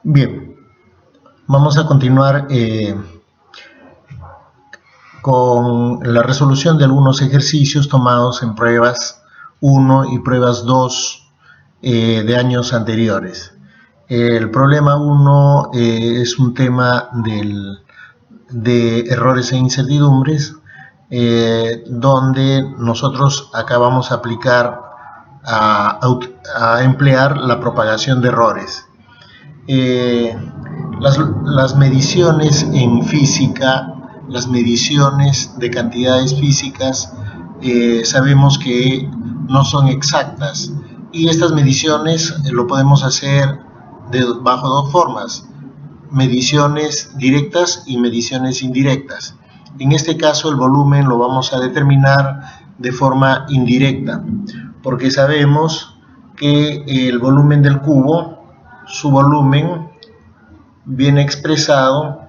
Bien, vamos a continuar con la resolución de algunos ejercicios tomados en pruebas 1 y pruebas 2 de años anteriores. El problema 1 es un tema de errores e incertidumbres, donde nosotros acá vamos a aplicar, a emplear la propagación de errores. Las mediciones en física, las mediciones de cantidades físicas, sabemos que no son exactas, y estas mediciones lo podemos hacer bajo dos formas: mediciones directas y mediciones indirectas. En este caso el volumen lo vamos a determinar de forma indirecta, porque sabemos que el volumen del cubo, su volumen viene expresado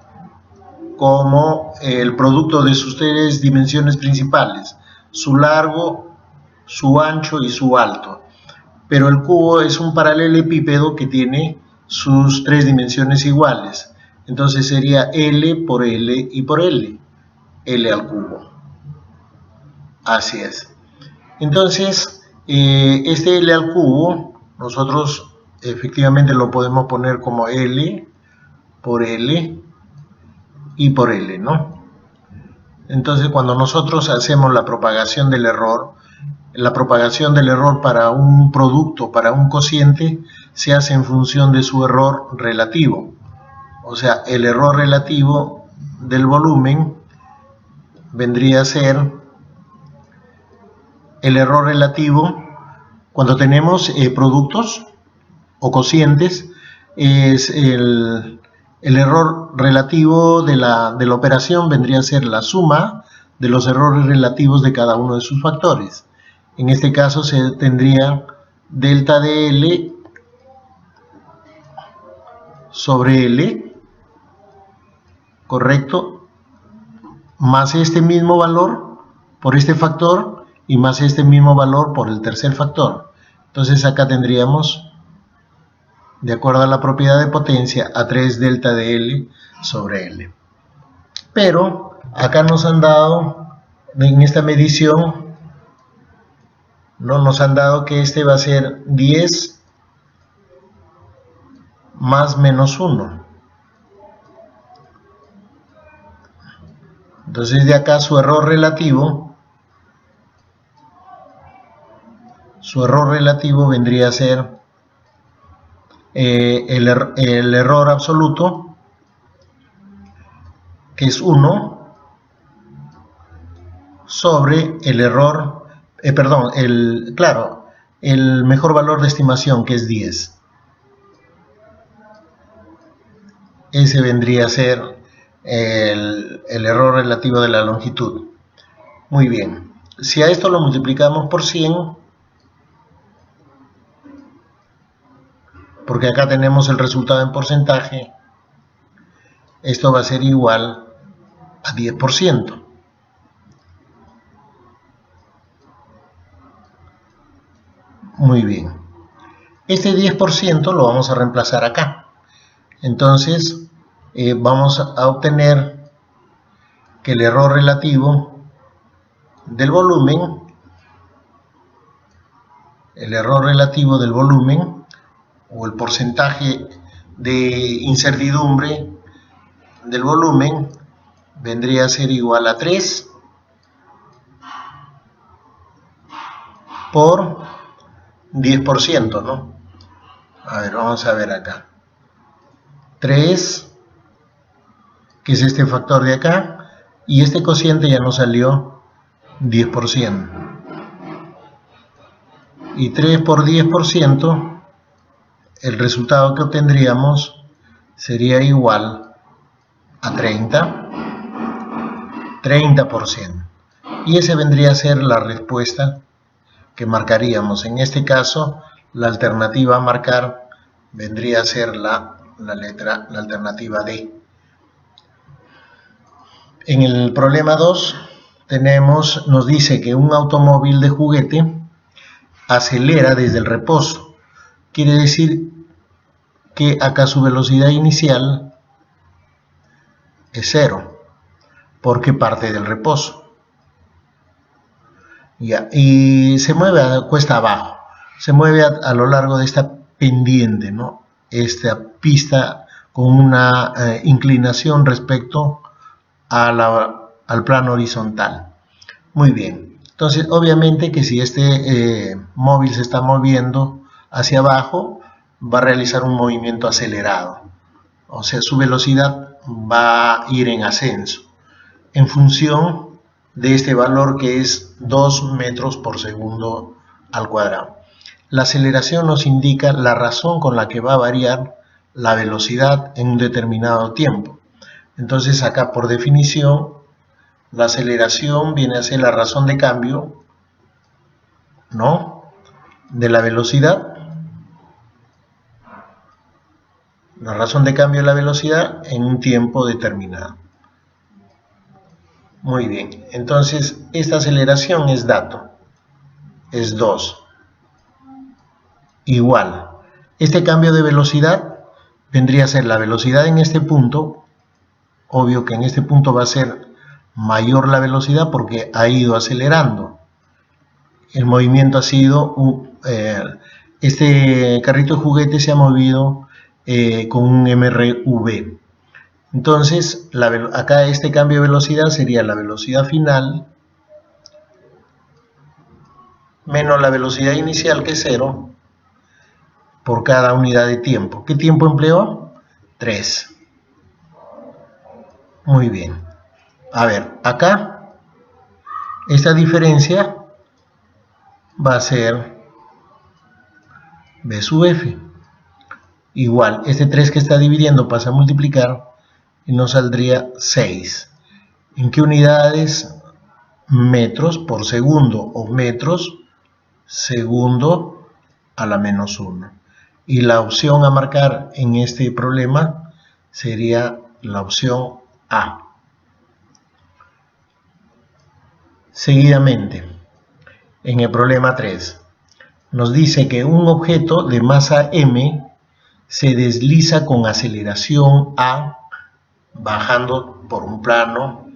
como el producto de sus tres dimensiones principales: su largo, su ancho y su alto. Pero el cubo es un paralelepípedo que tiene sus tres dimensiones iguales, entonces sería L por L y por L, L al cubo. Así es. Entonces, este L al cubo, nosotros efectivamente lo podemos poner como L por L y por L, ¿no? Entonces, cuando nosotros hacemos la propagación del error para un producto, para un cociente, se hace en función de su error relativo. O sea, el error relativo del volumen vendría a ser el error relativo cuando tenemos productos o cocientes. Es el error relativo de la operación vendría a ser la suma de los errores relativos de cada uno de sus factores. En este caso se tendría delta de L sobre L, correcto, más este mismo valor por este factor y más este mismo valor por el tercer factor. Entonces acá tendríamos, de acuerdo a la propiedad de potencia, A3 delta de L sobre L. Pero acá nos han dado, en esta medición, no nos han dado que este va a ser 10 más menos 1. Entonces de acá su error relativo vendría a ser el error absoluto, que es 1, sobre el error, el mejor valor de estimación, que es 10. Ese vendría a ser el error relativo de la longitud. Muy bien. Si a esto lo multiplicamos por 100, porque acá tenemos el resultado en porcentaje, esto va a ser igual a 10%. Muy bien. Este 10% lo vamos a reemplazar acá. Entonces, vamos a obtener que el error relativo del volumen, o el porcentaje de incertidumbre del volumen, vendría a ser igual a 3 por 10%, ¿no? A ver, vamos a ver acá. 3, que es este factor de acá, y este cociente ya nos salió 10%. Y 3 por 10%, el resultado que obtendríamos sería igual a 30%. Y ese vendría a ser la respuesta que marcaríamos. En este caso, la alternativa a marcar vendría a ser la alternativa D. En el problema 2 nos dice que un automóvil de juguete acelera desde el reposo. Quiere decir que acá su velocidad inicial es 0, porque parte del reposo. Ya, y se mueve cuesta abajo, se mueve a lo largo de esta pendiente, ¿no? Esta pista con una inclinación respecto al plano horizontal. Muy bien, entonces obviamente que si este móvil se está moviendo hacia abajo, va a realizar un movimiento acelerado, o sea, su velocidad va a ir en ascenso, en función de este valor que es 2 metros por segundo al cuadrado. La aceleración nos indica la razón con la que va a variar la velocidad en un determinado tiempo. Entonces acá por definición la aceleración viene a ser la razón de cambio, ¿no?, de la velocidad. La razón de cambio de la velocidad en un tiempo determinado. Muy bien, entonces esta aceleración es dato, es 2. Igual, este cambio de velocidad vendría a ser la velocidad en este punto. Obvio que en este punto va a ser mayor la velocidad porque ha ido acelerando. El movimiento ha sido, este carrito de juguete se ha movido con un MRV. Entonces, acá este cambio de velocidad sería la velocidad final menos la velocidad inicial, que es 0, por cada unidad de tiempo. ¿Qué tiempo empleó? 3. Muy bien. A ver, acá esta diferencia va a ser B sub F. Igual, este 3 que está dividiendo pasa a multiplicar y nos saldría 6. ¿En qué unidades? Metros por segundo o metros segundo a la menos 1. Y la opción a marcar en este problema sería la opción A. Seguidamente, en el problema 3, nos dice que un objeto de masa m se desliza con aceleración a bajando por un plano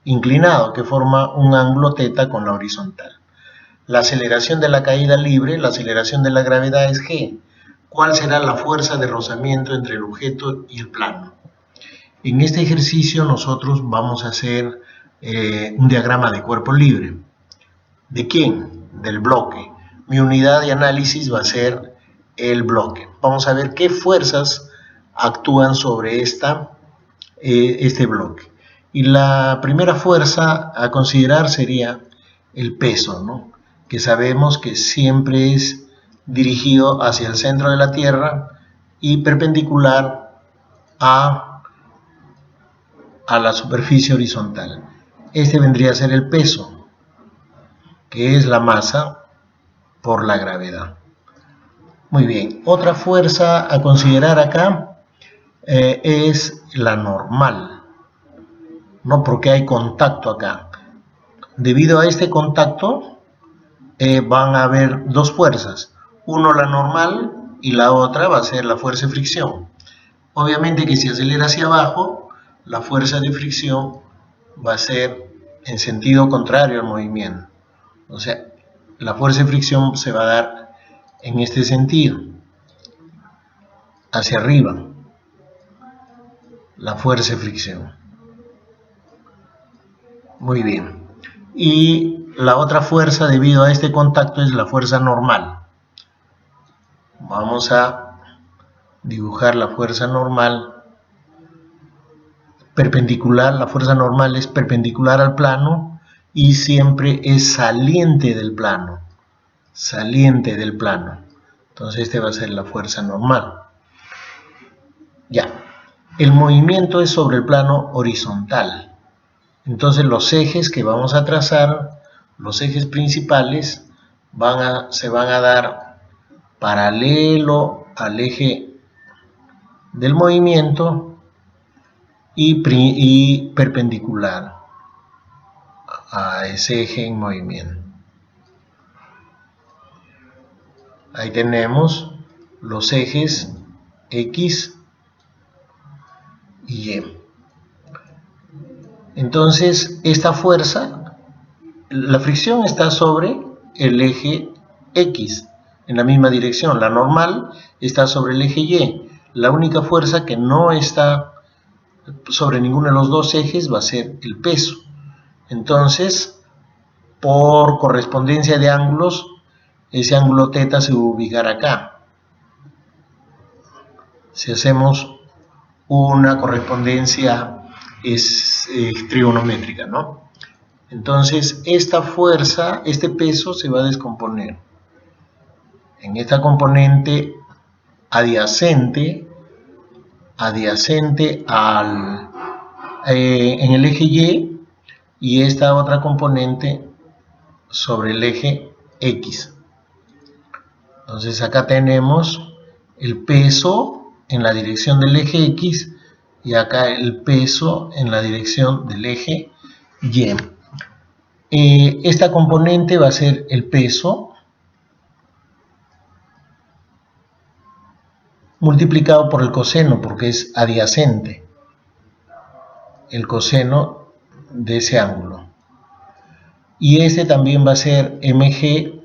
inclinado que forma un ángulo θ con la horizontal. La aceleración de la caída libre, la aceleración de la gravedad es g. ¿Cuál será la fuerza de rozamiento entre el objeto y el plano? En este ejercicio nosotros vamos a hacer un diagrama de cuerpo libre. ¿De quién? Del bloque. Mi unidad de análisis va a ser el bloque. Vamos a ver qué fuerzas actúan sobre este bloque. Y la primera fuerza a considerar sería el peso, ¿no?, que sabemos que siempre es dirigido hacia el centro de la Tierra y perpendicular a la superficie horizontal. Este vendría a ser el peso, que es la masa por la gravedad. Muy bien, otra fuerza a considerar acá es la normal, ¿no?, porque hay contacto acá. Debido a este contacto van a haber dos fuerzas, uno la normal y la otra va a ser la fuerza de fricción. Obviamente que si acelera hacia abajo, la fuerza de fricción va a ser en sentido contrario al movimiento. O sea, la fuerza de fricción se va a dar en este sentido, hacia arriba, la fuerza de fricción. Muy bien. Y la otra fuerza debido a este contacto es la fuerza normal. Vamos a dibujar la fuerza normal perpendicular. La fuerza normal es perpendicular al plano y siempre es saliente del plano. Saliente del plano. Entonces este va a ser la fuerza normal. Ya. El movimiento es sobre el plano horizontal. Entonces los ejes que vamos a trazar, los ejes principales, se van a dar paralelo al eje del movimiento y perpendicular a ese eje en movimiento. Ahí tenemos los ejes X y Y. Entonces, esta fuerza, la fricción está sobre el eje X, en la misma dirección. La normal está sobre el eje Y. La única fuerza que no está sobre ninguno de los dos ejes va a ser el peso. Entonces, por correspondencia de ángulos, ese ángulo θ se va a ubicar acá. Si hacemos una correspondencia trigonométrica, ¿no? Entonces, esta fuerza, este peso se va a descomponer en esta componente adyacente en el eje y esta otra componente sobre el eje X. Entonces acá tenemos el peso en la dirección del eje X y acá el peso en la dirección del eje Y. Esta componente va a ser el peso multiplicado por el coseno, porque es adyacente, el coseno de ese ángulo. Y este también va a ser mg,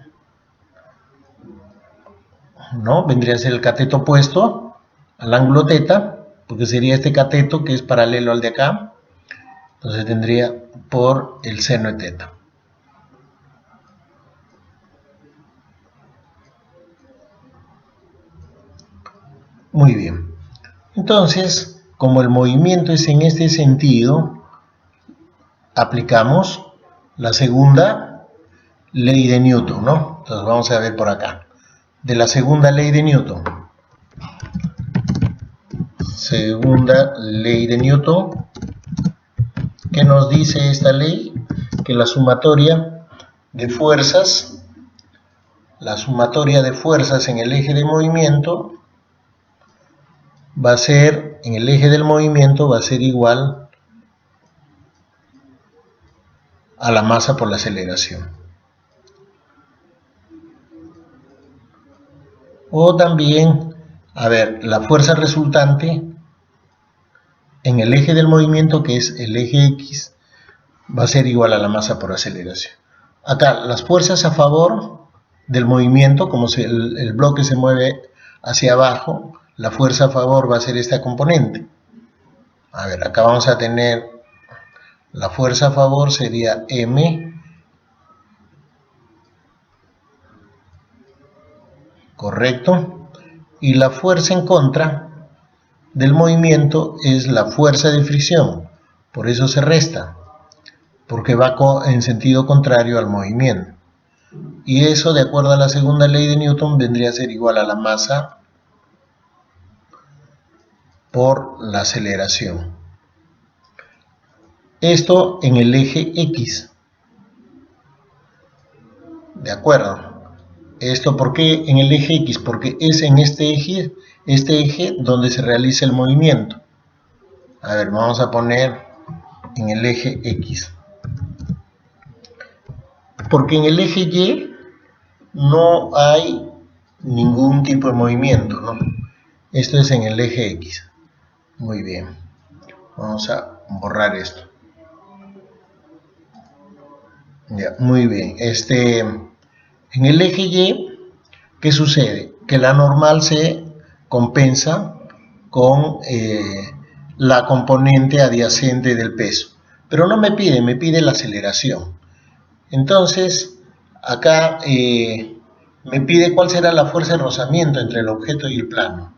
¿no? Vendría a ser el cateto opuesto al ángulo θ, porque sería este cateto que es paralelo al de acá. Entonces tendría por el seno de θ. Muy bien. Entonces, como el movimiento es en este sentido, aplicamos la segunda ley de Newton, ¿no? Entonces vamos a ver por acá. De la segunda ley de Newton. Segunda ley de Newton. ¿Qué nos dice esta ley? Que la sumatoria de fuerzas en el eje de movimiento va a ser, en el eje del movimiento va a ser igual a la masa por la aceleración. O también, a ver, la fuerza resultante en el eje del movimiento, que es el eje X, va a ser igual a la masa por aceleración. Acá, las fuerzas a favor del movimiento, como el bloque se mueve hacia abajo, la fuerza a favor va a ser esta componente. A ver, acá vamos a tener la fuerza a favor sería M, correcto, y la fuerza en contra del movimiento es la fuerza de fricción, por eso se resta, porque va en sentido contrario al movimiento. Y eso, de acuerdo a la segunda ley de Newton, vendría a ser igual a la masa por la aceleración. Esto en el eje X. ¿De acuerdo? ¿Esto por qué en el eje X? Porque es en este eje donde se realiza el movimiento. A ver, vamos a poner en el eje X. Porque en el eje Y no hay ningún tipo de movimiento, ¿no? Esto es en el eje X. Muy bien. Vamos a borrar esto. Ya, muy bien. En el eje Y, ¿qué sucede? Que la normal se compensa con la componente adyacente del peso. Pero no me pide la aceleración. Entonces, acá me pide cuál será la fuerza de rozamiento entre el objeto y el plano.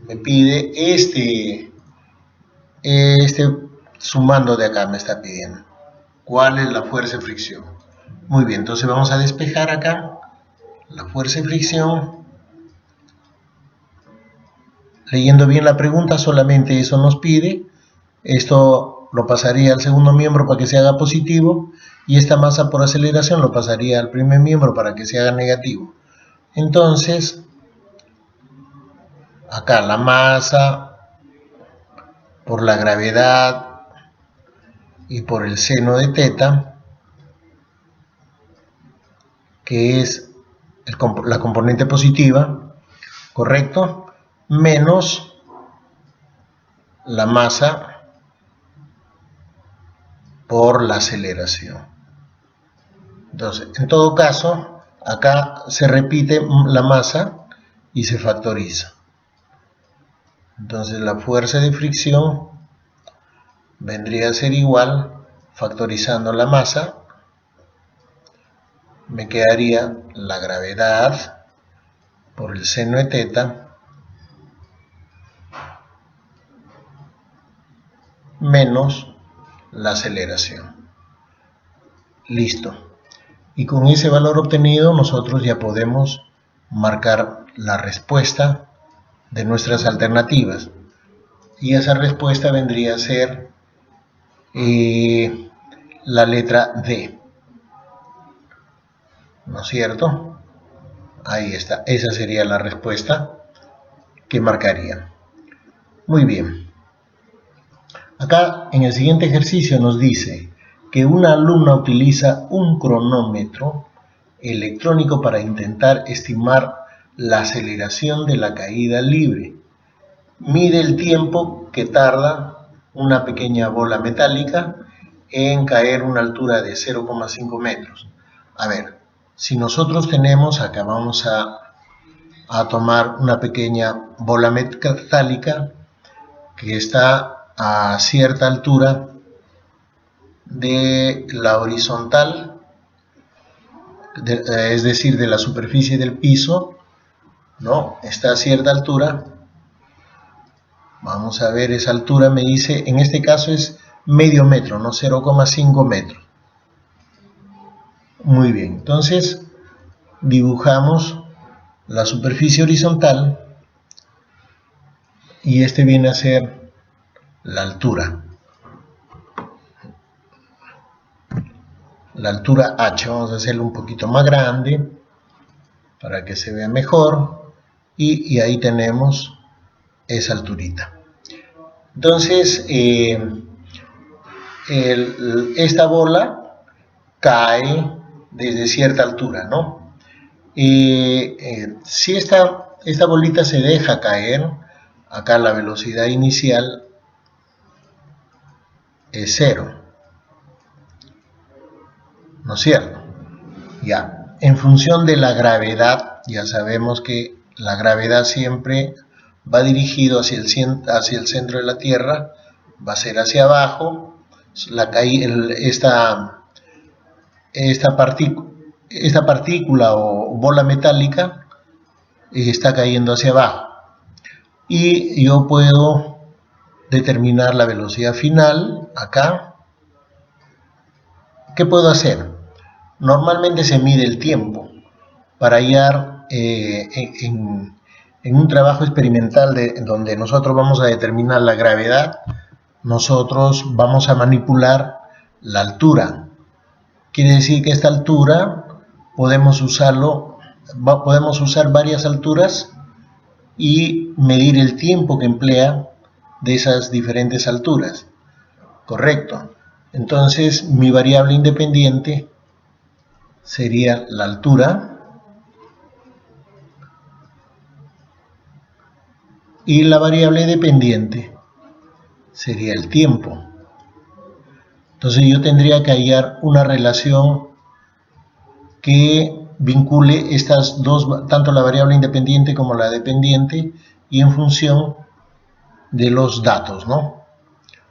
Me pide sumando de acá me está pidiendo. ¿Cuál es la fuerza de fricción? Muy bien, entonces vamos a despejar acá la fuerza de fricción. Leyendo bien la pregunta, solamente eso nos pide. Esto lo pasaría al segundo miembro para que se haga positivo. Y esta masa por aceleración lo pasaría al primer miembro para que se haga negativo. Entonces, acá la masa por la gravedad y por el seno de θ, que es la componente positiva, ¿correcto? menos la masa por la aceleración. Entonces, en todo caso, acá se repite la masa y se factoriza. Entonces, la fuerza de fricción vendría a ser igual, factorizando la masa, me quedaría la gravedad por el seno de teta menos la aceleración. Listo. Y con ese valor obtenido nosotros ya podemos marcar la respuesta de nuestras alternativas. Y esa respuesta vendría a ser la letra D. ¿No es cierto? Ahí está. Esa sería la respuesta que marcaría. Muy bien. Acá en el siguiente ejercicio nos dice que una alumna utiliza un cronómetro electrónico para intentar estimar la aceleración de la caída libre. Mide el tiempo que tarda una pequeña bola metálica en caer a una altura de 0,5 metros. A ver, si nosotros tenemos, acá vamos a tomar una pequeña bola metálica que está a cierta altura de la horizontal, es decir, de la superficie del piso, ¿no? Está a cierta altura. Vamos a ver, esa altura me dice, en este caso es medio metro, no 0,5 metros. Muy bien, entonces dibujamos la superficie horizontal y este viene a ser la altura. La altura H, vamos a hacerlo un poquito más grande para que se vea mejor y ahí tenemos esa alturita. Entonces esta bola cae desde cierta altura, ¿no? Si esta bolita se deja caer, acá la velocidad inicial es 0, ¿no es cierto? Ya, en función de la gravedad, ya sabemos que la gravedad siempre va dirigido hacia el centro de la Tierra, va a ser hacia abajo, esta partícula o bola metálica está cayendo hacia abajo. Y yo puedo determinar la velocidad final acá. ¿Qué puedo hacer? Normalmente se mide el tiempo para hallar en un trabajo experimental donde nosotros vamos a determinar la gravedad, nosotros vamos a manipular la altura. Quiere decir que esta altura podemos usar varias alturas y medir el tiempo que emplea de esas diferentes alturas. Correcto. Entonces mi variable independiente sería la altura y la variable dependiente sería el tiempo. Entonces yo tendría que hallar una relación que vincule estas dos, tanto la variable independiente como la dependiente, y en función de los datos, ¿no?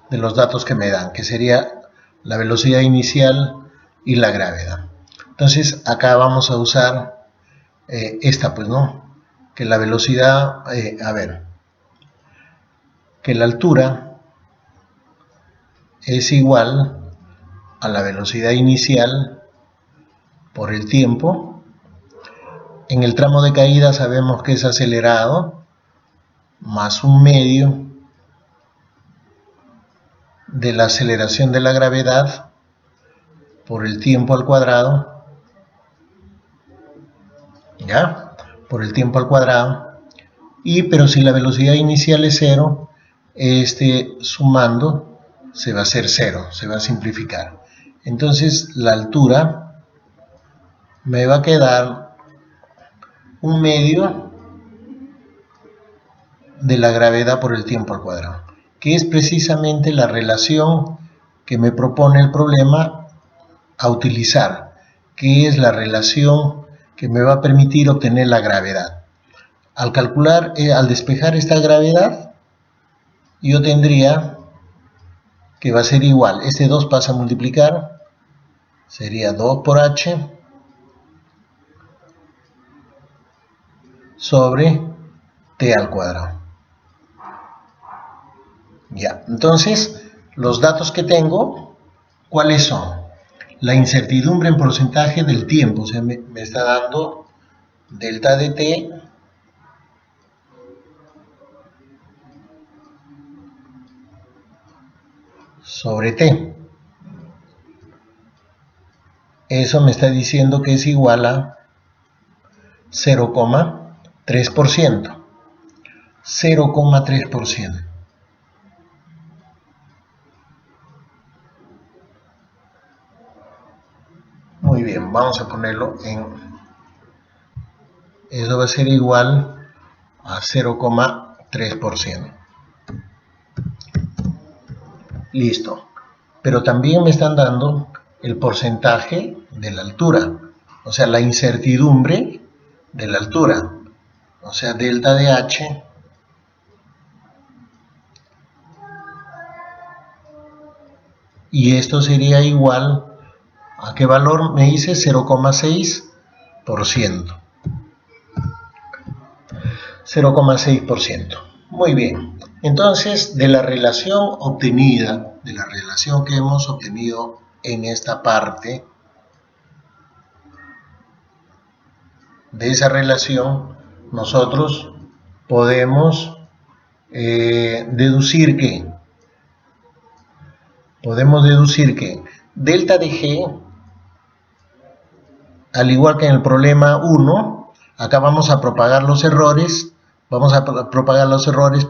De los datos que me dan, que sería la velocidad inicial y la gravedad. Entonces acá vamos a usar esta, pues, ¿no? Que la velocidad, que la altura es igual a la velocidad inicial por el tiempo. En el tramo de caída sabemos que es acelerado, más un medio de la aceleración de la gravedad por el tiempo al cuadrado, ¿ya? Por el tiempo al cuadrado. Pero si la velocidad inicial es 0, sumando se va a hacer 0, se va a simplificar. Entonces la altura me va a quedar un medio de la gravedad por el tiempo al cuadrado, que es precisamente la relación que me propone el problema a utilizar, que es la relación que me va a permitir obtener la gravedad. Al calcular, al despejar esta gravedad, yo tendría que va a ser igual, este 2 pasa a multiplicar, sería 2 por h sobre t al cuadrado. Ya, entonces, los datos que tengo, ¿cuáles son? La incertidumbre en porcentaje del tiempo, o sea, me está dando delta de t sobre t. Eso me está diciendo que es igual a 0,3%. 0,3%. Muy bien, vamos a ponerlo en... Eso va a ser igual a 0,3%. Listo. Pero también me están dando el porcentaje de la altura, o sea, la incertidumbre de la altura, o sea, delta de h y esto sería igual a qué valor me dice 0,6%. 0,6%. Muy bien. Entonces, de la relación obtenida, de la relación que hemos obtenido en esta parte, de esa relación, nosotros podemos deducir que delta de g, al igual que en el problema 1, acá vamos a propagar los errores,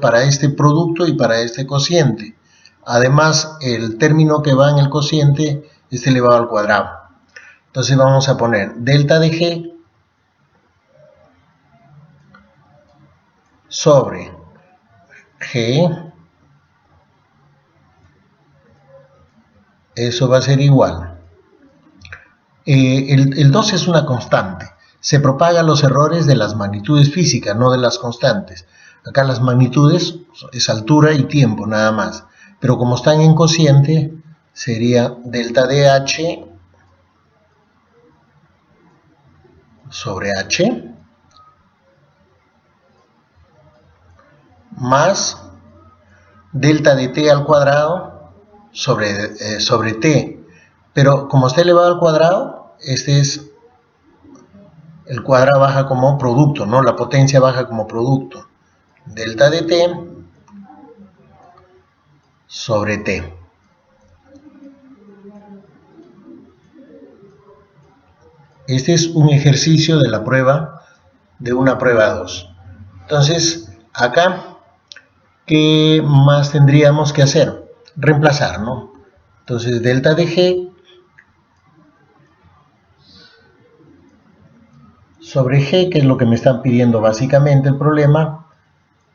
para este producto y para este cociente. Además, el término que va en el cociente es elevado al cuadrado. Entonces vamos a poner delta de g sobre g, eso va a ser igual. El 2 es una constante. Se propagan los errores de las magnitudes físicas, no de las constantes. Acá las magnitudes es altura y tiempo, nada más. Pero como están en cociente, sería delta de h sobre h más delta de t al cuadrado sobre t. Pero como está elevado al cuadrado, el cuadrado baja como producto, ¿no? La potencia baja como producto. Delta de t sobre t. Este es un ejercicio de la prueba, de una prueba 2. Entonces, acá, ¿qué más tendríamos que hacer? Reemplazar, ¿no? Entonces, delta de g sobre g, que es lo que me están pidiendo básicamente el problema,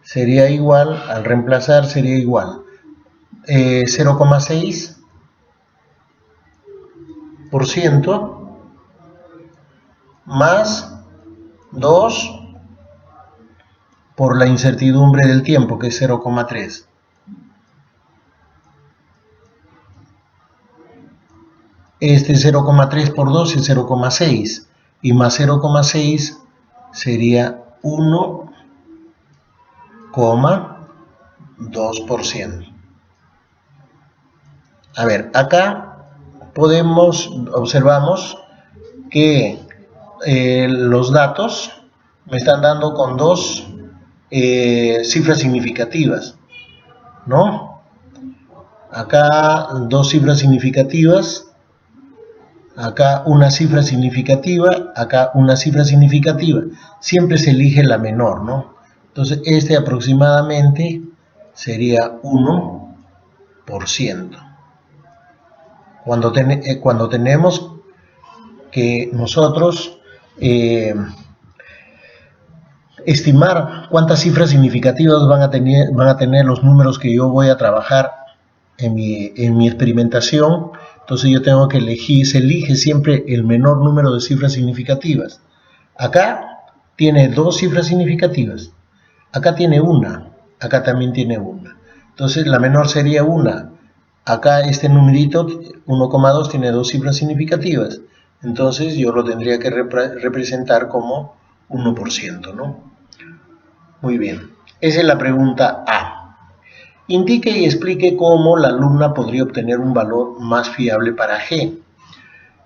sería igual, al reemplazar sería igual 0,6% más 2 por la incertidumbre del tiempo, que es 0,3. Este 0,3 por 2 es 0,6 y más 0,6 sería 1,2%. A ver, acá observamos que los datos me están dando con dos cifras significativas, ¿no? Acá dos cifras significativas, acá una cifra significativa, acá una cifra significativa. Siempre se elige la menor, ¿no? Entonces, este aproximadamente sería 1%. Cuando tenemos que nosotros estimar cuántas cifras significativas van a tener los números que yo voy a trabajar en mi experimentación. Entonces yo tengo que elegir, se elige siempre el menor número de cifras significativas. Acá tiene 2 cifras significativas, acá tiene una, acá también tiene una. Entonces la menor sería 1. Acá este numerito 1,2 tiene 2 cifras significativas. Entonces yo lo tendría que representar como 1%, ¿no? Muy bien. Esa es la pregunta A. Indique y explique cómo la alumna podría obtener un valor más fiable para G.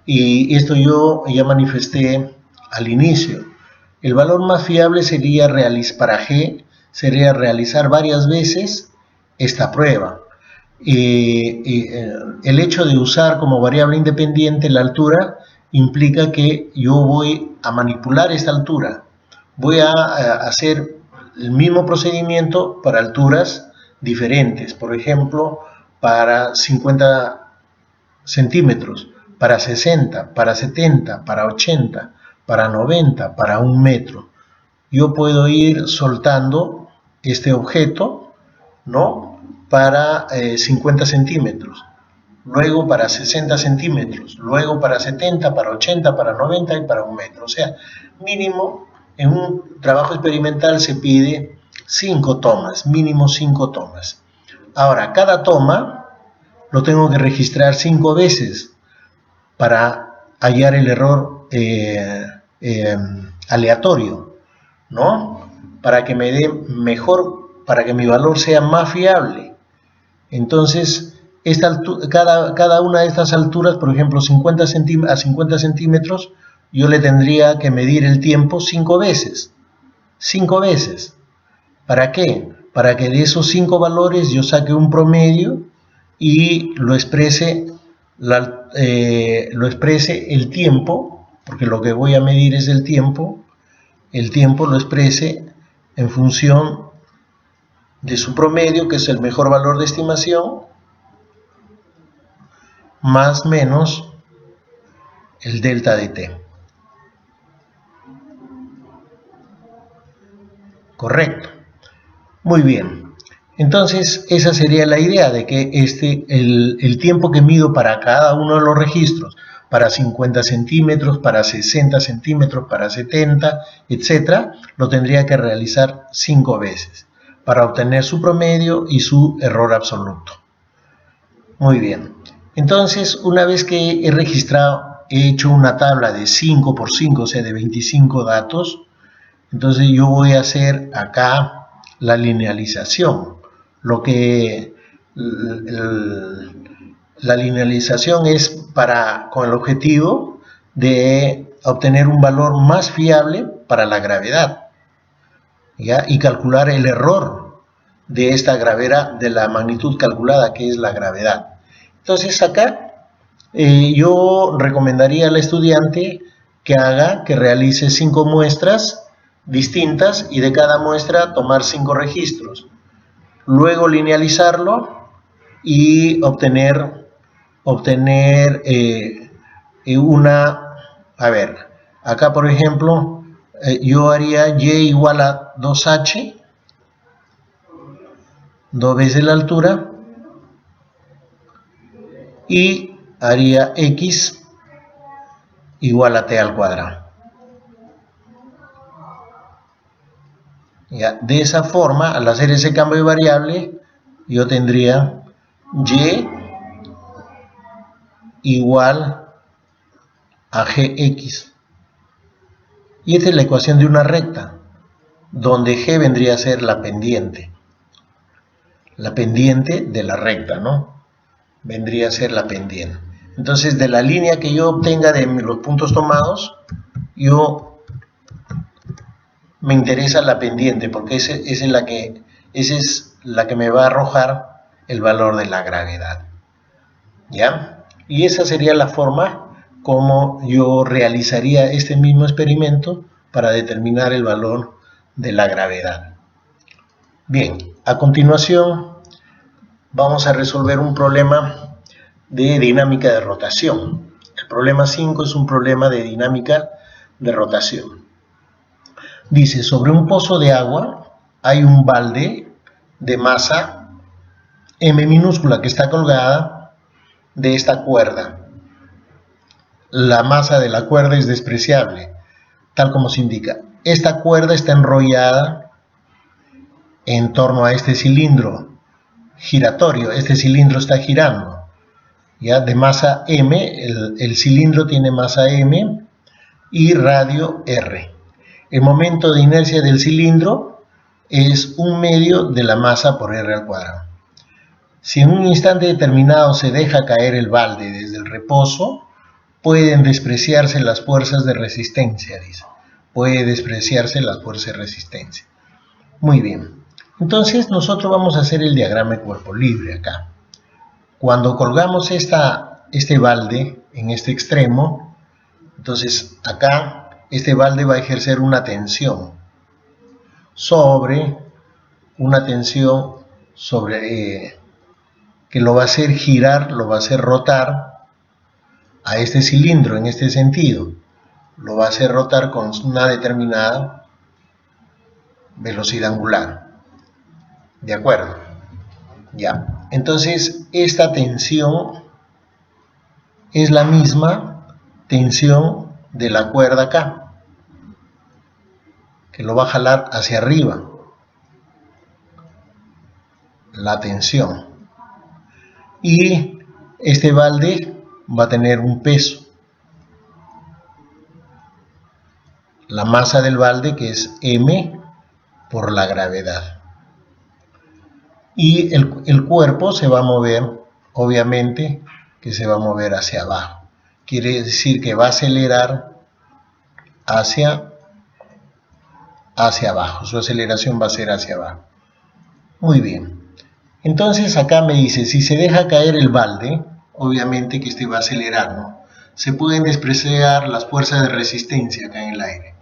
Y esto yo ya manifesté al inicio. El valor más fiable sería para G sería realizar varias veces esta prueba. El hecho de usar como variable independiente la altura implica que yo voy a manipular esta altura. Voy a hacer el mismo procedimiento para alturas diferentes. Por ejemplo, para 50 centímetros, para 60, para 70, para 80, para 90, para 1 metro. Yo puedo ir soltando este objeto, ¿no? Para 50 centímetros, luego para 60 centímetros, luego para 70, para 80, para 90 y para 1 metro. O sea, mínimo en un trabajo experimental se pide 5 tomas, mínimo 5 tomas. Ahora, cada toma lo tengo que registrar 5 veces para hallar el error aleatorio, ¿no? Para que me dé mejor, para que mi valor sea más fiable. Entonces, cada una de estas alturas, por ejemplo, 50 centímetros, yo le tendría que medir el tiempo 5 veces. 5 veces. ¿Para qué? Para que de esos 5 valores yo saque un promedio y lo exprese el tiempo, porque lo que voy a medir es el tiempo lo exprese en función de su promedio, que es el mejor valor de estimación, más menos el delta de t. Correcto. Muy bien. Entonces, esa sería la idea de que el tiempo que mido para cada uno de los registros, para 50 centímetros, para 60 centímetros, para 70, etc., lo tendría que realizar 5 veces para obtener su promedio y su error absoluto. Muy bien. Entonces, una vez que he registrado, he hecho una tabla de 5 por 5, o sea, de 25 datos, entonces yo voy a hacer acá la linealización. La linealización es con el objetivo de obtener un valor más fiable para la gravedad, ¿ya? Y calcular el error de esta gravedad, de la magnitud calculada, que es la gravedad. Entonces acá yo recomendaría al estudiante que realice 5 muestras distintas y de cada muestra tomar 5 registros. Luego linealizarlo y obtener a ver, acá por ejemplo, yo haría y igual a 2h, 2 veces la altura, y haría x igual a t al cuadrado. ¿Ya? De esa forma, al hacer ese cambio de variable, yo tendría y igual a gx. Y esta es la ecuación de una recta, donde g vendría a ser la pendiente. La pendiente de la recta, ¿no? Vendría a ser la pendiente. Entonces, de la línea que yo obtenga de los puntos tomados, me interesa la pendiente, porque esa es la que me va a arrojar el valor de la gravedad. ¿Ya? Y esa sería la forma como yo realizaría este mismo experimento para determinar el valor de la gravedad. Bien, a continuación vamos a resolver un problema de dinámica de rotación. El problema 5 es un problema de dinámica de rotación. Dice, sobre un pozo de agua hay un balde de masa M minúscula que está colgada de esta cuerda. La masa de la cuerda es despreciable, tal como se indica. Esta cuerda está enrollada en torno a este cilindro giratorio. Este cilindro está girando, ¿ya? De masa M, el cilindro tiene masa M y radio R. El momento de inercia del cilindro es 1/2 de la masa por R al cuadrado. Si en un instante determinado se deja caer el balde desde el reposo, pueden despreciarse las fuerzas de resistencia, dice. Puede despreciarse las fuerzas de resistencia. Muy bien. Entonces nosotros vamos a hacer el diagrama de cuerpo libre acá. Cuando colgamos este balde en este extremo, entonces acá este balde va a ejercer una tensión sobre que lo va a hacer girar, lo va a hacer rotar a este cilindro en este sentido. Lo va a hacer rotar con una determinada velocidad angular. ¿De acuerdo? Ya. Entonces, esta tensión es la misma tensión de la cuerda acá, que lo va a jalar hacia arriba. La tensión. Y este balde va a tener un peso. La masa del balde, que es M por la gravedad. Y el cuerpo se va a mover, obviamente, que se va a mover hacia abajo. Quiere decir que va a acelerar hacia abajo. Su aceleración va a ser hacia abajo. Muy bien. Entonces acá me dice, si se deja caer el balde, obviamente que este va a acelerar, ¿no? Se pueden despreciar las fuerzas de resistencia acá en el aire.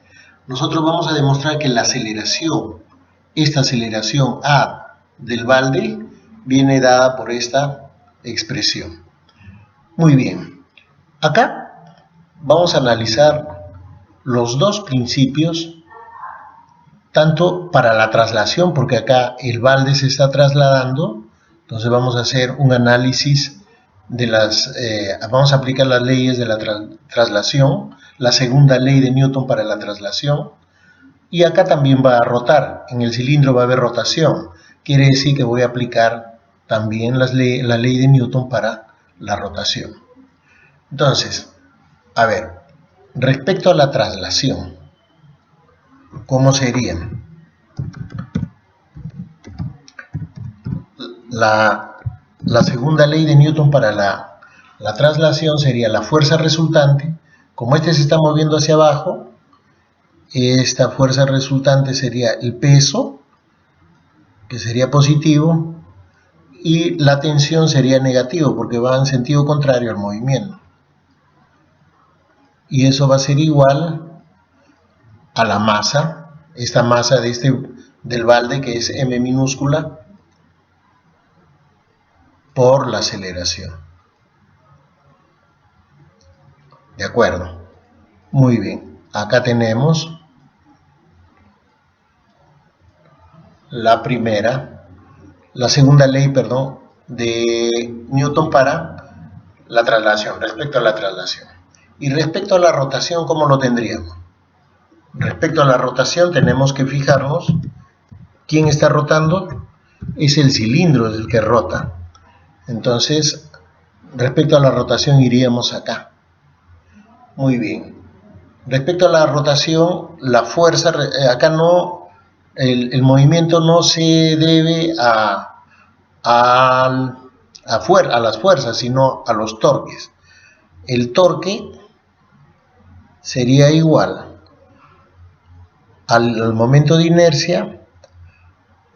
Nosotros vamos a demostrar que la aceleración, esta aceleración A del balde, viene dada por esta expresión. Muy bien. Acá vamos a analizar los dos principios, tanto para la traslación, porque acá el balde se está trasladando, entonces vamos a hacer un análisis de vamos a aplicar las leyes de la traslación, la segunda ley de Newton para la traslación, y acá también va a rotar, en el cilindro va a haber rotación, quiere decir que voy a aplicar también la ley de Newton para la rotación. Entonces, a ver, respecto a la traslación, ¿cómo sería? La segunda ley de Newton para la traslación sería la fuerza resultante. Como este se está moviendo hacia abajo, esta fuerza resultante sería el peso, que sería positivo, y la tensión sería negativo, porque va en sentido contrario al movimiento. Y eso va a ser igual a la masa, esta masa del balde, que es M minúscula, por la aceleración. ¿De acuerdo? Muy bien. Acá tenemos la segunda ley, perdón, de Newton para la traslación, respecto a la traslación. Y respecto a la rotación, ¿cómo lo tendríamos? Respecto a la rotación tenemos que fijarnos, ¿quién está rotando? Es el cilindro el que rota. Entonces, respecto a la rotación iríamos acá. Muy bien. Respecto a la rotación, la fuerza, acá no, el movimiento no se debe a las fuerzas, sino a los torques. El torque sería igual al momento de inercia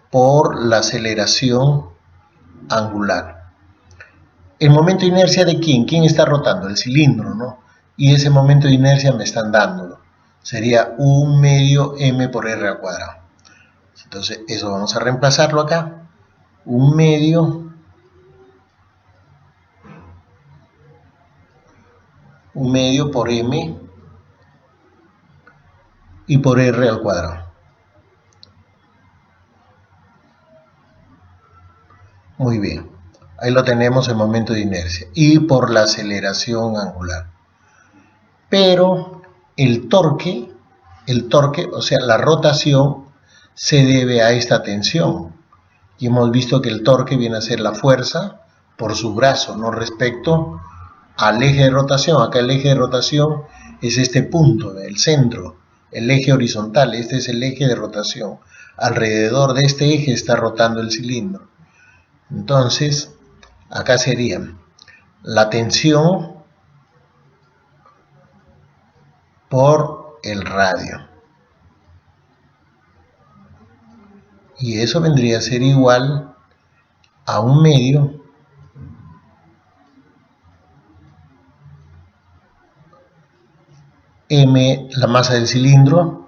por la aceleración angular. El momento de inercia de ¿quién? ¿Quién está rotando? El cilindro, ¿no? Y ese momento de inercia me están dando. Sería 1/2 m por r al cuadrado. Entonces eso vamos a reemplazarlo acá. 1/2 por m y por r al cuadrado. Muy bien, ahí lo tenemos el momento de inercia y por la aceleración angular. Pero el torque, o sea, la rotación, se debe a esta tensión. Y hemos visto que el torque viene a ser la fuerza por su brazo, ¿no? Respecto al eje de rotación. Acá el eje de rotación es este punto, el centro, el eje horizontal. Este es el eje de rotación. Alrededor de este eje está rotando el cilindro. Entonces, acá sería la tensión por el radio. Y eso vendría a ser igual a 1/2 m, la masa del cilindro,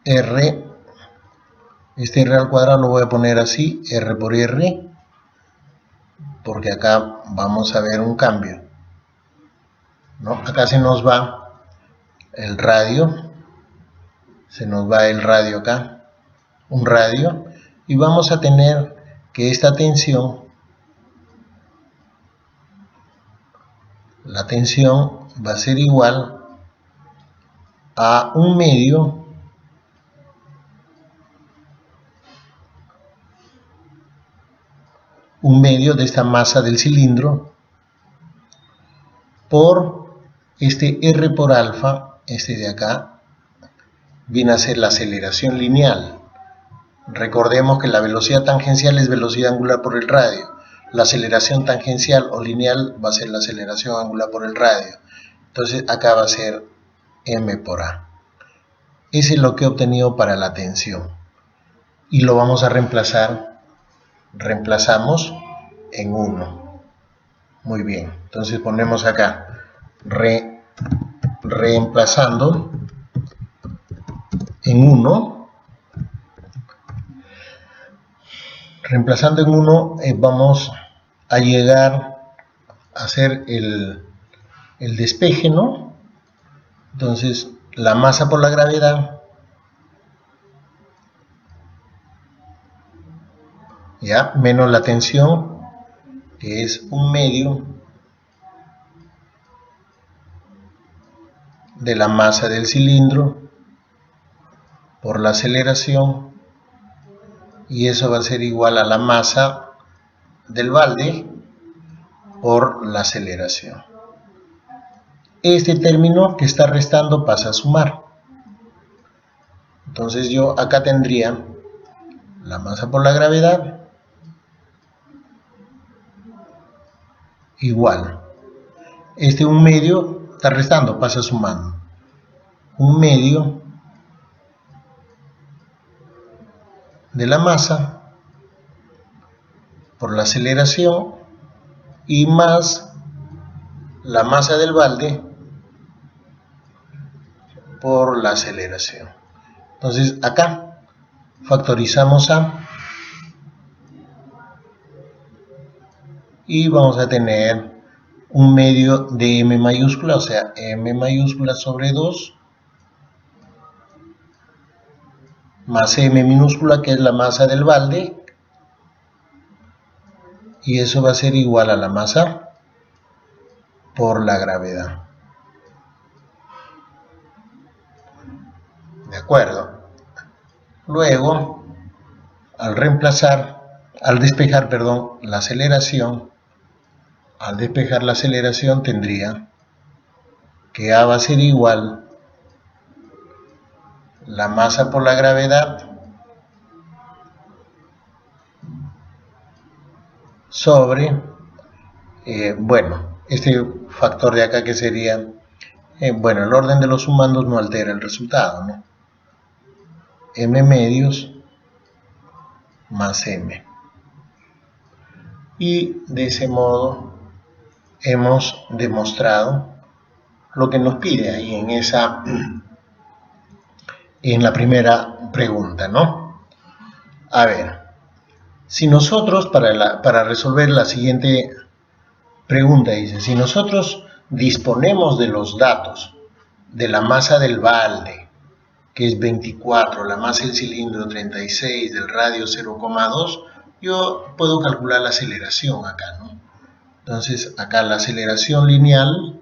r, este r al cuadrado lo voy a poner así, r por r, porque acá vamos a ver un cambio, ¿no? Acá se nos va el radio, acá, un radio, y vamos a tener que esta tensión, la tensión va a ser igual a 1/2 de esta masa del cilindro por este r por alfa, este de acá, viene a ser la aceleración lineal. Recordemos que la velocidad tangencial es velocidad angular por el radio. La aceleración tangencial o lineal va a ser la aceleración angular por el radio. Entonces acá va a ser m por a. Ese es lo que he obtenido para la tensión. Y lo vamos a reemplazar. Reemplazamos en 1. Muy bien. Entonces ponemos acá reemplazando en 1. Reemplazando en 1 vamos a llegar a hacer el despeje, ¿no? Entonces la masa por la gravedad, ya, menos la tensión, que es 1/2 de la masa del cilindro por la aceleración, y eso va a ser igual a la masa del balde por la aceleración. Este término que está restando pasa a sumar. Entonces yo acá tendría la masa por la gravedad igual. Este 1/2 está restando, pasa sumando. 1/2 de la masa por la aceleración y más la masa del balde por la aceleración. Entonces acá factorizamos a y vamos a tener 1/2 de m mayúscula, o sea, m mayúscula sobre 2 más m minúscula, que es la masa del balde, y eso va a ser igual a la masa por la gravedad. ¿De acuerdo? Luego, al despejar la aceleración, tendría que A va a ser igual la masa por la gravedad sobre, este factor de acá que sería, el orden de los sumandos no altera el resultado, ¿no? M medios más m. Y de ese modo hemos demostrado lo que nos pide ahí en la primera pregunta, ¿no? A ver, si nosotros, para resolver la siguiente pregunta, dice, si nosotros disponemos de los datos de la masa del balde, que es 24, la masa del cilindro 36, del radio 0,2, yo puedo calcular la aceleración acá, ¿no? Entonces, acá la aceleración lineal,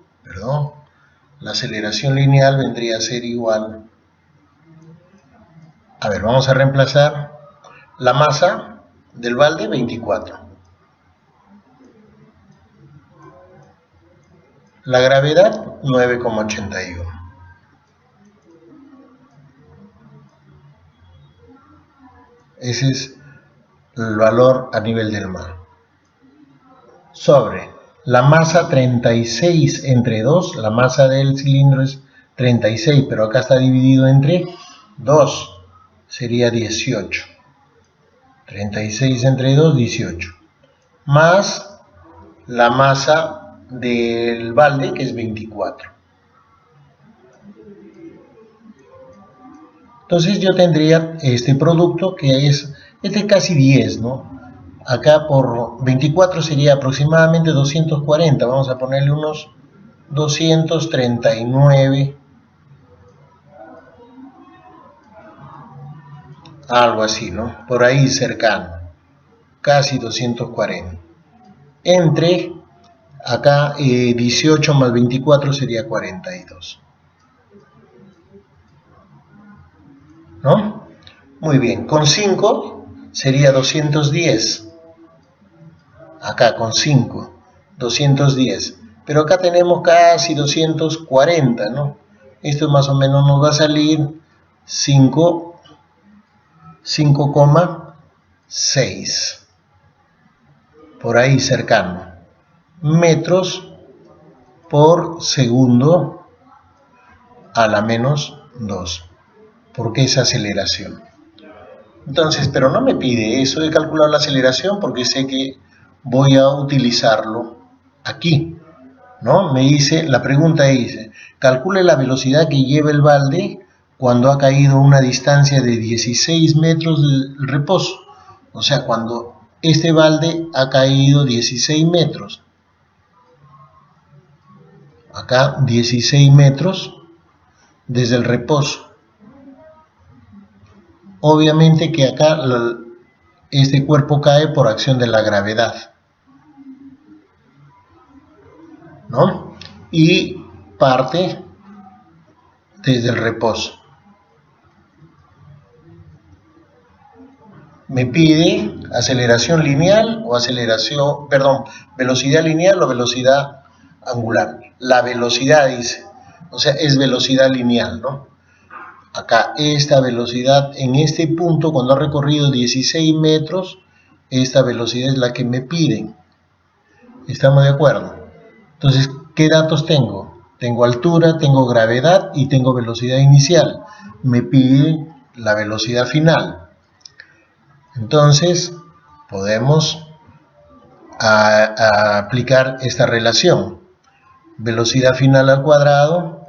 la aceleración lineal vendría a ser igual. A ver, vamos a reemplazar la masa del balde, 24. La gravedad, 9,81. Ese es el valor a nivel del mar. Sobre la masa 36 entre 2, la masa del cilindro es 36, pero acá está dividido entre 2, sería 18. 36 entre 2, 18. Más la masa del balde, que es 24. Entonces yo tendría este producto que es casi 10, ¿no? Acá por 24 sería aproximadamente 240, vamos a ponerle unos 239, algo así, ¿no? Por ahí cercano, casi 240. Entre, acá 18 más 24 sería 42. ¿No? Muy bien, con 5 sería 210. Acá con 5, 210. Pero acá tenemos casi 240, ¿no? Esto más o menos nos va a salir 5,6. Por ahí cercano. Metros por segundo a la menos 2. Porque es aceleración. Entonces, pero no me pide eso de calcular la aceleración porque sé que voy a utilizarlo aquí, ¿no? Me dice, la pregunta dice, calcule la velocidad que lleva el balde cuando ha caído a una distancia de 16 metros del reposo. O sea, cuando este balde ha caído 16 metros. Acá 16 metros desde el reposo. Obviamente que acá este cuerpo cae por acción de la gravedad, ¿no? Y parte desde el reposo. Me pide aceleración lineal o velocidad lineal o velocidad angular. La velocidad dice, o sea, es velocidad lineal, ¿no? Acá esta velocidad en este punto, cuando ha recorrido 16 metros, esta velocidad es la que me piden. ¿Estamos de acuerdo? Entonces, ¿qué datos tengo? Tengo altura, tengo gravedad y tengo velocidad inicial. Me piden la velocidad final. Entonces, podemos aplicar esta relación. Velocidad final al cuadrado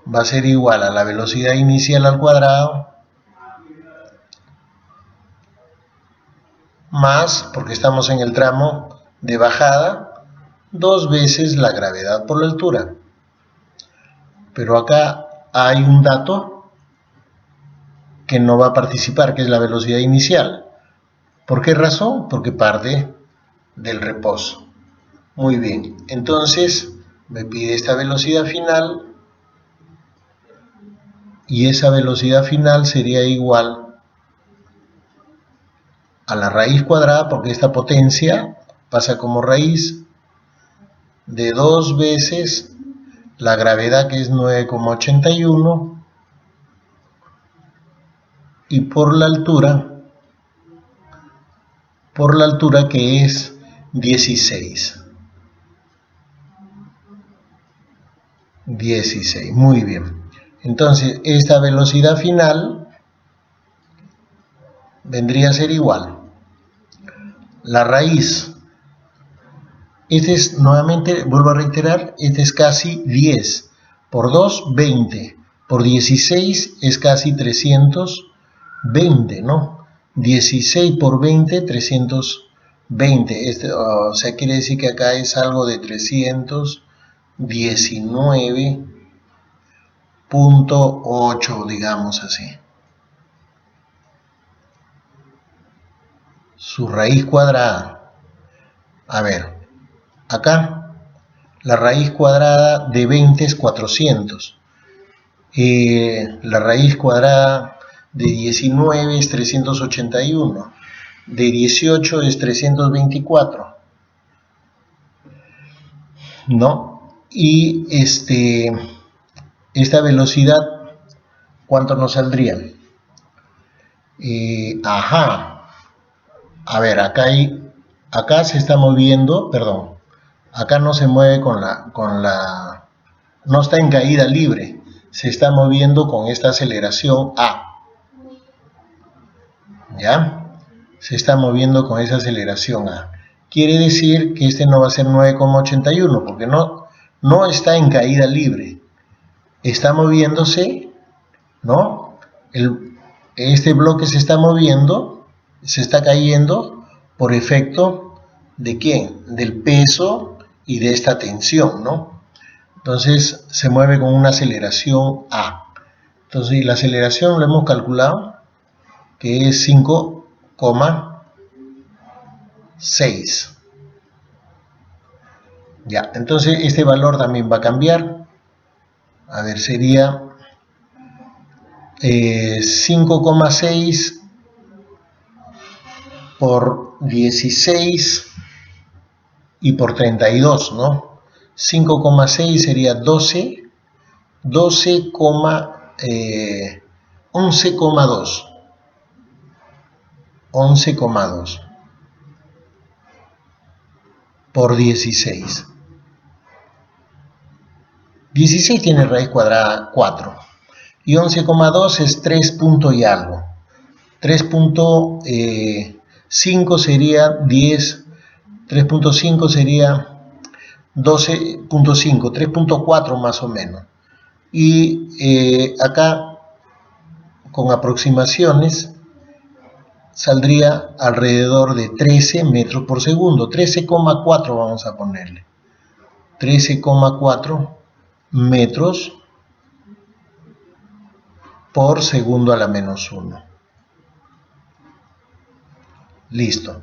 va a ser igual a la velocidad inicial al cuadrado más, porque estamos en el tramo de bajada, 2 veces la gravedad por la altura. Pero acá hay un dato que no va a participar, que es la velocidad inicial. ¿Por qué razón? Porque parte del reposo. Muy bien, entonces me pide esta velocidad final y esa velocidad final sería igual a la raíz cuadrada, porque esta potencia pasa como raíz de 2 veces la gravedad, que es 9,81, y por la altura que es 16. 16, muy bien. Entonces, esta velocidad final vendría a ser igual. La raíz, este es, nuevamente, vuelvo a reiterar, este es casi 10. Por 2, 20. Por 16 es casi 320, ¿no? 16 por 20, 320. O sea, quiere decir que acá es algo de 319 0.8, digamos así. Su raíz cuadrada. A ver, acá la raíz cuadrada de 20 es 400. La raíz cuadrada de 19 es 381. De 18 es 324. ¿No? Y esta velocidad, ¿cuánto nos saldría? Ajá. A ver, acá se está moviendo, perdón, acá no se mueve no está en caída libre, se está moviendo con esta aceleración A. ¿Ya? Se está moviendo con esa aceleración A. Quiere decir que este no va a ser 9,81 porque no está en caída libre. Está moviéndose, ¿no? Este bloque se está moviendo, se está cayendo por efecto ¿de quién? Del peso y de esta tensión, ¿no? Entonces se mueve con una aceleración A. Entonces la aceleración lo hemos calculado que es 5,6. Ya, entonces este valor también va a cambiar. A ver, sería 5,6 por 16 y por 32, ¿no? 5,6 sería 11,2. 11,2 por 16. 16 tiene raíz cuadrada 4. Y 11,2 es 3 punto y algo. 3.5 sería 10. 3.5 sería 12.5. 3.4 más o menos. Y acá, con aproximaciones, saldría alrededor de 13 metros por segundo. 13,4 vamos a ponerle. 13,4 metros por segundo a la menos 1. Listo.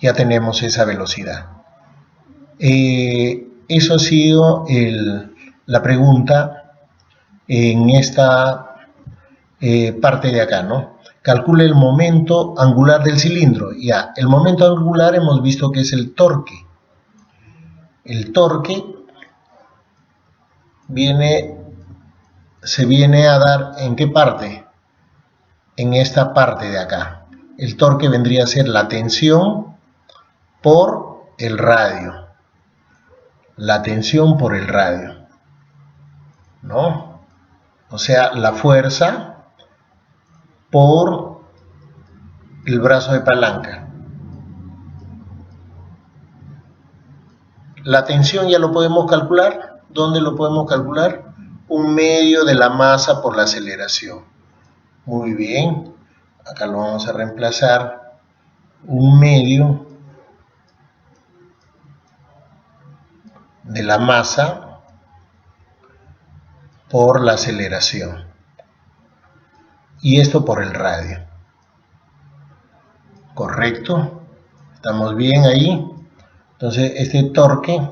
Ya tenemos esa velocidad. Eso ha sido la pregunta en esta parte de acá, ¿no? Calcula el momento angular del cilindro. Ya, el momento angular hemos visto que es el torque. El torque se viene a dar ¿en qué parte? En esta parte de acá. El torque vendría a ser la tensión por el radio. La tensión por el radio, ¿no? O sea, la fuerza por el brazo de palanca. La tensión ya lo podemos calcular. ¿Dónde lo podemos calcular? 1/2 de la masa por la aceleración. Muy bien. Acá lo vamos a reemplazar. 1/2 de la masa por la aceleración. Y esto por el radio. ¿Correcto? ¿Estamos bien ahí? Entonces este torque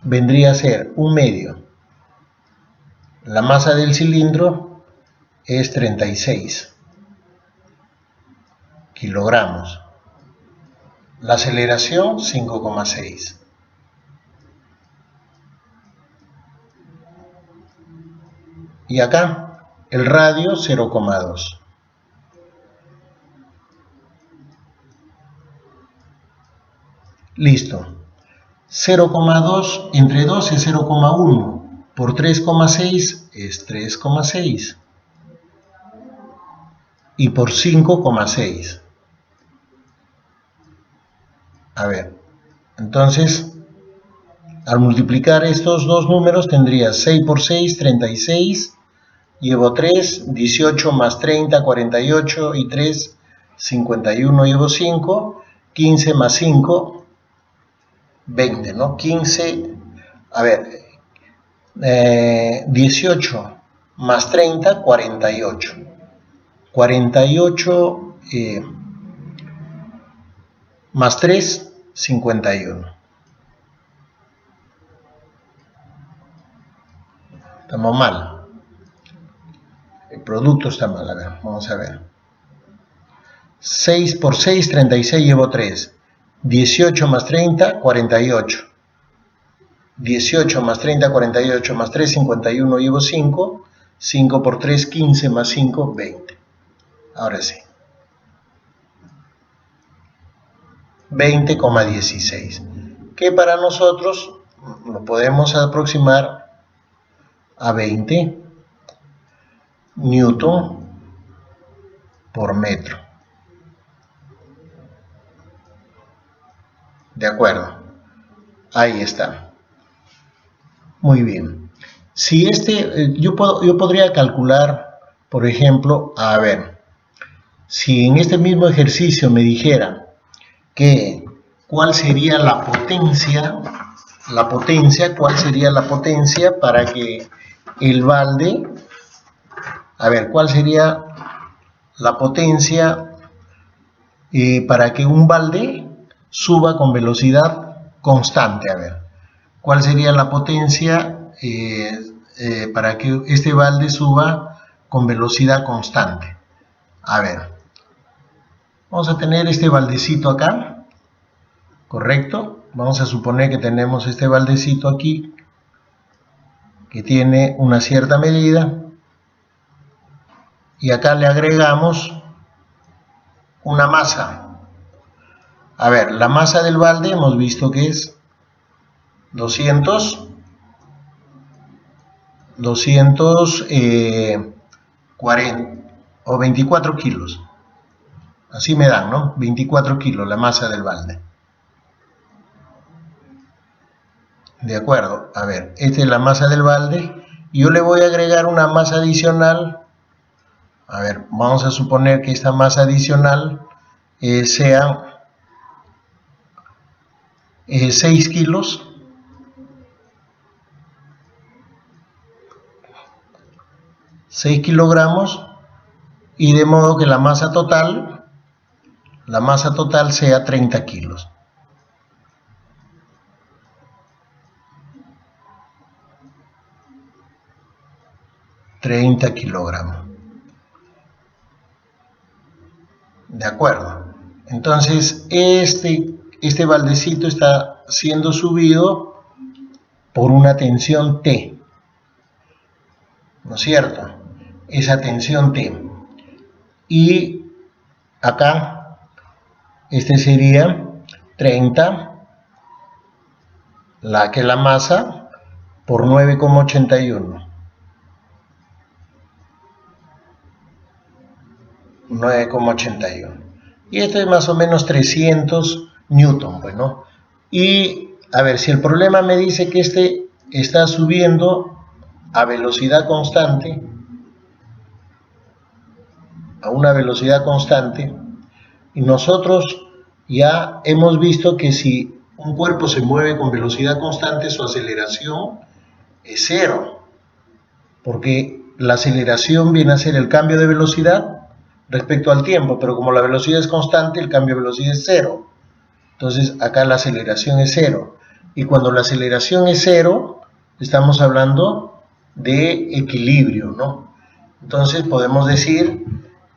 vendría a ser 1/2. La masa del cilindro es 36 kilogramos. La aceleración 5,6. Y acá el radio 0,2. Listo. 0,2 entre 2 es 0,1. Por 3,6 es 3,6. Y por 5,6. A ver, entonces, al multiplicar estos dos números tendría 6 por 6, 36, llevo 3, 18 más 30, 48 y 3, 51, llevo 5, 15 más 5, 20, ¿no? 15, a ver, 18 más 30, 48. 48 más 3, 51. Estamos mal. El producto está mal. A ver, vamos a ver. 6 por 6, 36, llevo 3. 18 más 30, 48. 18 más 30, 48 más 3, 51, llevo 5. 5 por 3, 15 más 5, 20. Ahora sí. 20,16. Que para nosotros lo podemos aproximar a 20 newton por metro. De acuerdo. Ahí está. Muy bien. Si yo podría calcular, por ejemplo, a ver, si en este mismo ejercicio me dijera que cuál sería la potencia, cuál sería la potencia para que el balde, a ver, cuál sería la potencia para que un balde suba con velocidad constante, a ver, cuál sería la potencia para que este balde suba con velocidad constante. A ver, vamos a tener este baldecito acá, ¿correcto? Vamos a suponer que tenemos este baldecito aquí, que tiene una cierta medida, y acá le agregamos una masa. A ver, la masa del balde hemos visto que es 240 o 24 kilos. Así me dan, ¿no? 24 kilos la masa del balde. De acuerdo. A ver, esta es la masa del balde. Yo le voy a agregar una masa adicional. A ver, vamos a suponer que esta masa adicional sea 6 kilos. 6 kilogramos, y de modo que la masa total sea 30 kilos. ...30 kilogramos. De acuerdo. Entonces, este baldecito está siendo subido por una tensión T. ¿No es cierto? Esa tensión T. Y acá, este sería 30, que es la masa, por 9,81. 9,81. Y esto es más o menos 300 newton, pues, ¿no? Y, a ver, si el problema me dice que este está subiendo a velocidad constante, a una velocidad constante, y nosotros ya hemos visto que si un cuerpo se mueve con velocidad constante, su aceleración es cero, porque la aceleración viene a ser el cambio de velocidad respecto al tiempo, pero como la velocidad es constante, el cambio de velocidad es cero. Entonces acá la aceleración es cero, y cuando la aceleración es cero, estamos hablando de equilibrio, ¿no? Entonces podemos decir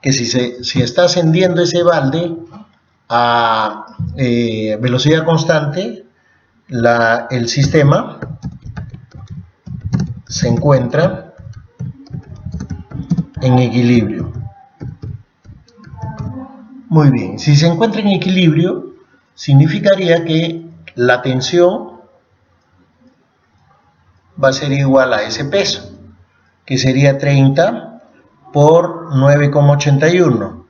que si está ascendiendo ese balde a velocidad constante, el sistema se encuentra en equilibrio. Muy bien, si se encuentra en equilibrio, significaría que la tensión va a ser igual a ese peso, que sería 30 por 9,81.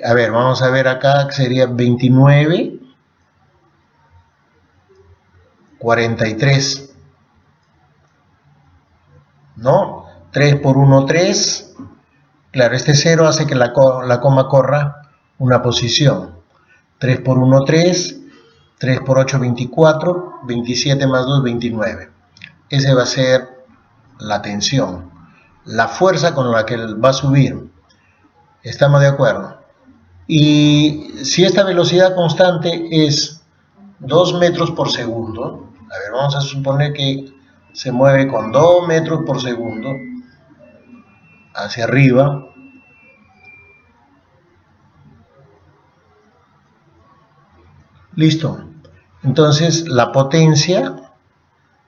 A ver, vamos a ver acá, que sería 29,43. ¿No? 3 por 1, 3. Claro, este 0 hace que la coma corra una posición. 3 por 1, 3. 3 por 8, 24, 27 más 2, 29. Esa va a ser la tensión, la fuerza con la que va a subir. ¿Estamos de acuerdo? Y si esta velocidad constante es 2 metros por segundo, a ver, vamos a suponer que se mueve con 2 metros por segundo hacia arriba. Listo. Entonces la potencia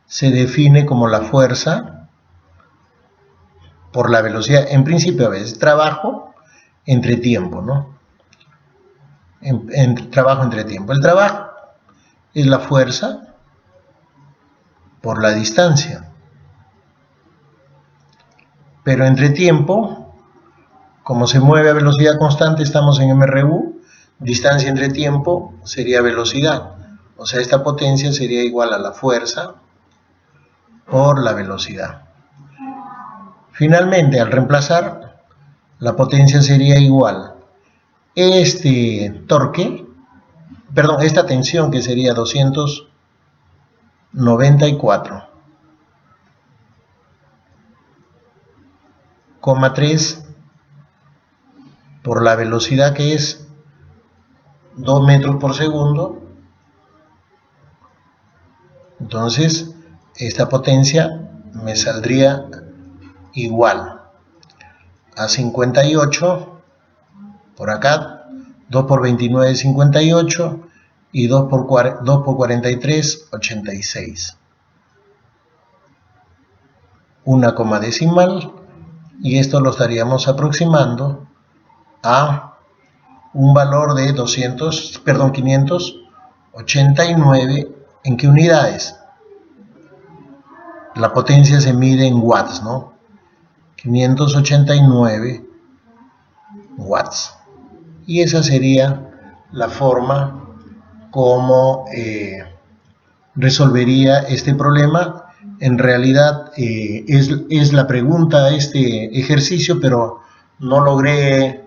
se define como la fuerza por la velocidad. En principio a veces trabajo entre tiempo, ¿no? Trabajo entre tiempo. El trabajo es la fuerza por la distancia. Pero entre tiempo, como se mueve a velocidad constante, estamos en MRU, distancia entre tiempo sería velocidad. O sea, esta potencia sería igual a la fuerza por la velocidad. Finalmente, al reemplazar, la potencia sería igual. Esta tensión que sería 294,3 por la velocidad que es 2 metros por segundo. Entonces, esta potencia me saldría igual a 58, por acá, 2 por 29, 58, y 2 por 43, 86. Una coma decimal, y esto lo estaríamos aproximando a un valor de 589. ¿En qué unidades? La potencia se mide en watts, ¿no? 589 watts. Y esa sería la forma como resolvería este problema. En realidad es la pregunta este ejercicio, pero no logré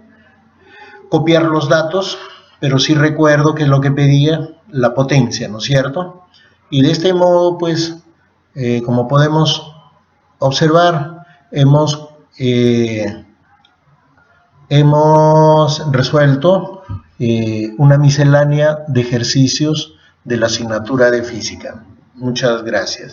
copiar los datos, pero sí recuerdo que es lo que pedía, la potencia, ¿no es cierto? Y de este modo, pues, como podemos observar, hemos resuelto una miscelánea de ejercicios de la asignatura de física. Muchas gracias.